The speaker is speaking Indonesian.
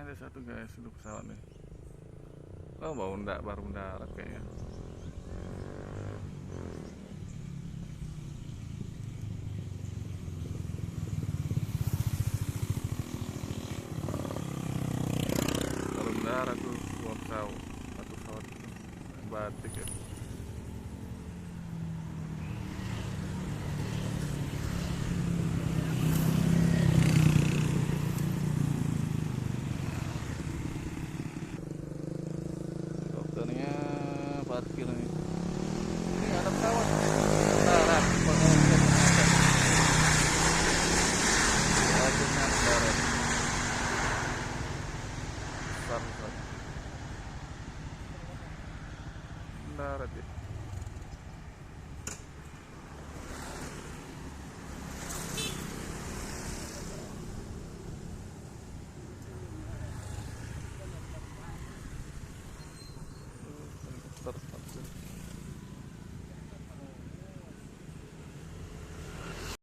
ada satu guys itu pesawat nih. Oh baru mendarat kayaknya. Baru mendarat tuh dua pesawat, satu pesawat batik ya. Dokternya parkir nih. Ini ada pesawat. Mendarat. Akhirnya mendarat. Besar. Mendarat ya.